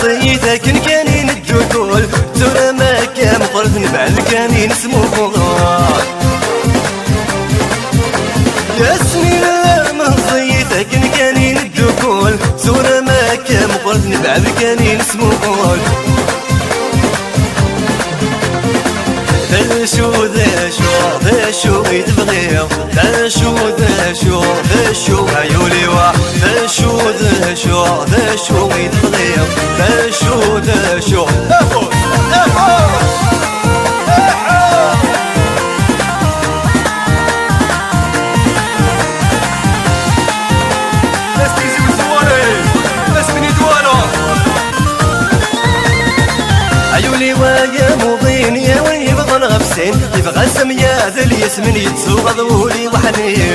مصيتك كانين الدخول زورا ما كان فرد نبعد كانين اسمو خضار يا سمين مصيتك كانين الدخول زورا ما كان فرد نبعد كانين اسمو خضار ذا شو يتبغيو ذا شو عيولي وا ذا شو يتبغيو ذا شو عيولي ويا مضين يا وين يبغى غفسين يبغى السمية ذا الياسمين يتسوغ ذولي وحنين